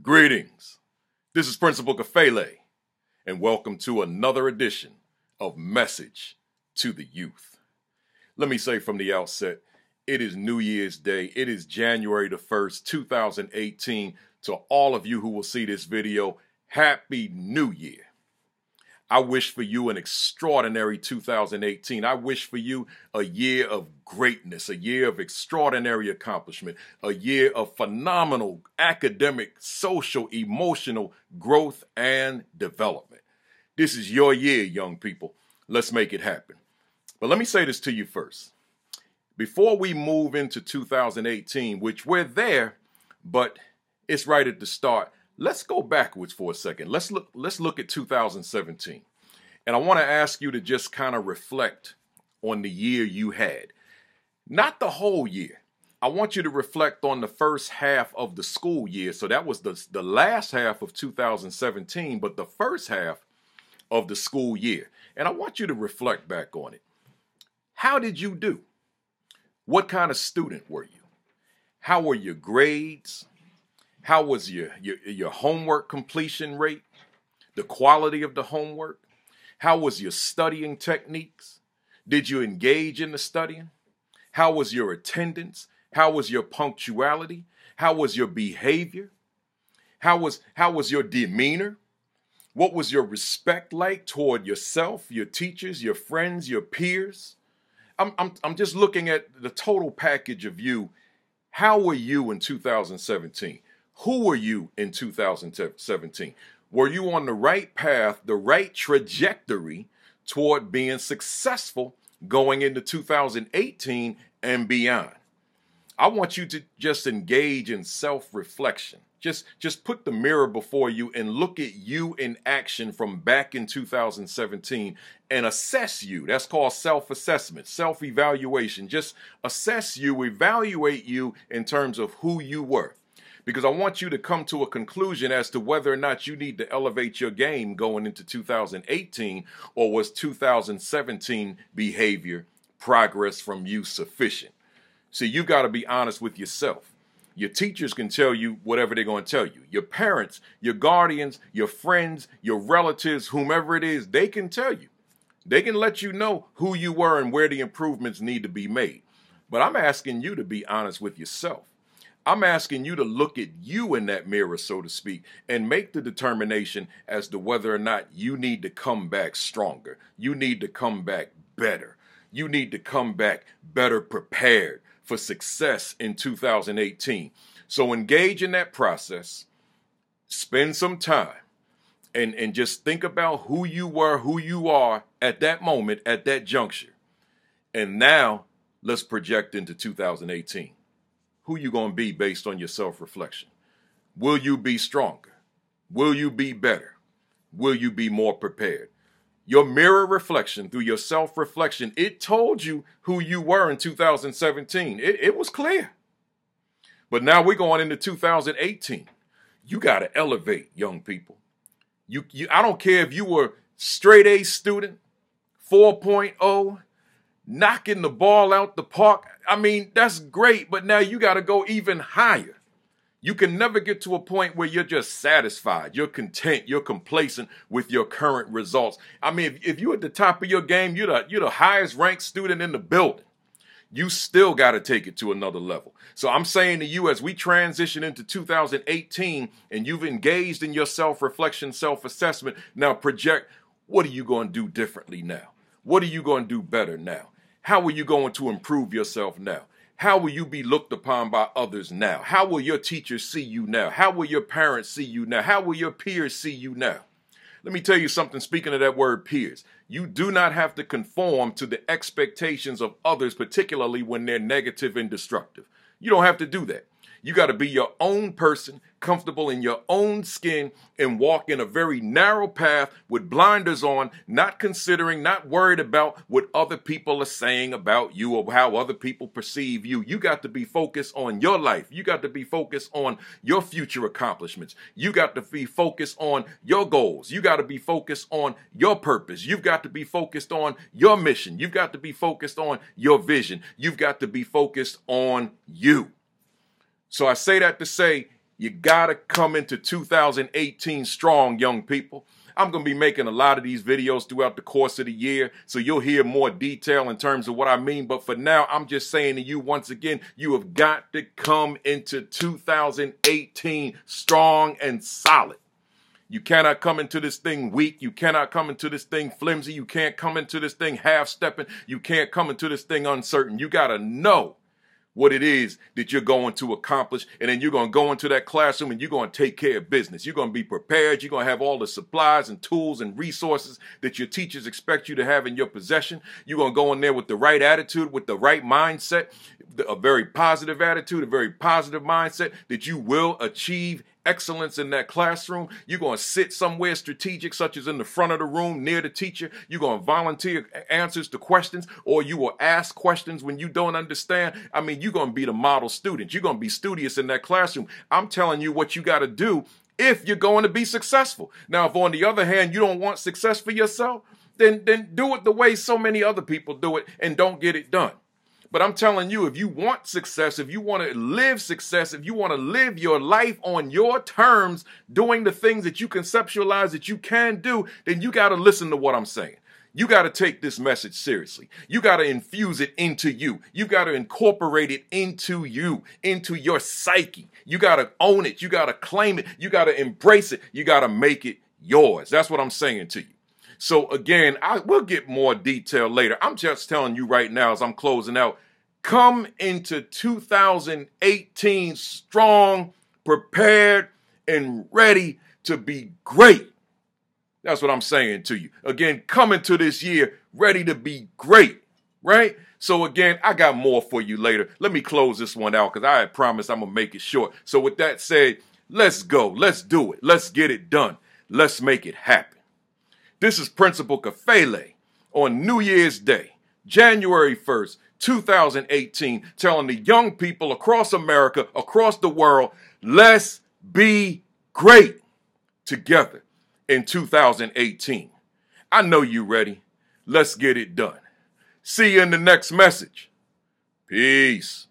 Greetings. This is Principal Kafele, and welcome to another edition of Message to the Youth. Let me say from the outset, it is New Year's Day. It is January the 1st, 2018. To all of you who will see this video, Happy New Year. I wish for you an extraordinary 2018. I wish for you a year of greatness, a year of extraordinary accomplishment, a year of phenomenal academic, social, emotional growth and development. This is your year, young people. Let's make it happen. But let me say this to you first. Before we move into 2018, which we're there, but it's right at the start, let's go backwards for a second. Let's look at 2017. And I want to ask you to just kind of reflect on the year you had. Not the whole year. I want you to reflect on the first half of the school year. So that was the last half of 2017, but the first half of the school year. And I want you to reflect back on it. How did you do? What kind of student were you? How were your grades? How was your homework completion rate? The quality of the homework? How was your studying techniques? Did you engage in the studying? How was your attendance? How was your punctuality? How was your behavior? How was your demeanor? What was your respect like toward yourself, your teachers, your friends, your peers? I'm just looking at the total package of you. How were you in 2017? Who were you in 2017? Were you on the right path, the right trajectory toward being successful going into 2018 and beyond? I want you to just engage in self-reflection. Just put the mirror before you and look at you in action from back in 2017 and assess you. That's called self-assessment, self-evaluation. Just assess you, evaluate you in terms of who you were. Because I want you to come to a conclusion as to whether or not you need to elevate your game going into 2018, or was 2017 behavior, progress from you sufficient? See, you got to be honest with yourself. Your teachers can tell you whatever they're going to tell you. Your parents, your guardians, your friends, your relatives, whomever it is, they can tell you. They can let you know who you were and where the improvements need to be made. But I'm asking you to be honest with yourself. I'm asking you to look at you in that mirror, so to speak, and make the determination as to whether or not you need to come back stronger. You need to come back better. You need to come back better prepared for success in 2018. So engage in that process, spend some time, and just think about who you were, who you are at that moment, at that juncture. And now let's project into 2018. Who you going to be based on your self-reflection? Will you be stronger? Will you be better? Will you be more prepared? Your mirror reflection through your self-reflection, it told you who you were in 2017. It was clear. But now we're going into 2018. You got to elevate, young people. I don't care if you were straight A student, 4.0, knocking the ball out the park. I mean, that's great, but now you got to go even higher. You can never get to a point where you're just satisfied, you're content, you're complacent with your current results. I mean, if you're at the top of your game, you're the highest ranked student in the building. You still got to take it to another level. So I'm saying to you, as we transition into 2018 and you've engaged in your self-reflection, self-assessment, now project, what are you going to do differently now? What are you going to do better now? How are you going to improve yourself now? How will you be looked upon by others now? How will your teachers see you now? How will your parents see you now? How will your peers see you now? Let me tell you something, speaking of that word peers. You do not have to conform to the expectations of others, particularly when they're negative and destructive. You don't have to do that. You got to be your own person, comfortable in your own skin, and walk in a very narrow path with blinders on, not considering, not worried about what other people are saying about you or how other people perceive you. You got to be focused on your life. You got to be focused on your future accomplishments. You got to be focused on your goals. You got to be focused on your purpose. You've got to be focused on your mission. You've got to be focused on your vision. You've got to be focused on you. So I say that to say, You gotta come into 2018 strong, young people. I'm going to be making a lot of these videos throughout the course of the year, so you'll hear more detail in terms of what I mean. But for now, I'm just saying to you once again, you have got to come into 2018 strong and solid. You cannot come into this thing weak. You cannot come into this thing flimsy. You can't come into this thing half-stepping. You can't come into this thing uncertain. You got to know what it is that you're going to accomplish, and then you're going to go into that classroom and you're going to take care of business. You're going to be prepared. You're going to have all the supplies and tools and resources that your teachers expect you to have in your possession. You're going to go in there with the right attitude, with the right mindset, a very positive attitude, a very positive mindset that you will achieve excellence in that classroom. You're going to sit somewhere strategic, such as in the front of the room near the teacher. You're going to volunteer answers to questions, or you will ask questions when you don't understand. I mean, you're going to be the model student. You're going to be studious in that classroom. I'm telling you what you got to do if you're going to be successful. Now, if on the other hand, you don't want success for yourself, then do it the way so many other people do it and don't get it done. But I'm telling you, if you want success, if you want to live success, if you want to live your life on your terms, doing the things that you conceptualize that you can do, then you got to listen to what I'm saying. You got to take this message seriously. You got to infuse it into you. You got to incorporate it into you, into your psyche. You got to own it. You got to claim it. You got to embrace it. You got to make it yours. That's what I'm saying to you. So again, we'll get more detail later. I'm just telling you right now as I'm closing out, come into 2018 strong, prepared, and ready to be great. That's what I'm saying to you. Again, come into this year ready to be great, right? So again, I got more for you later. Let me close this one out because I had promised I'm going to make it short. So with that said, let's go. Let's do it. Let's get it done. Let's make it happen. This is Principal Kafele on New Year's Day, January 1st, 2018, telling the young people across America, across the world, let's be great together in 2018. I know you're ready. Let's get it done. See you in the next message. Peace.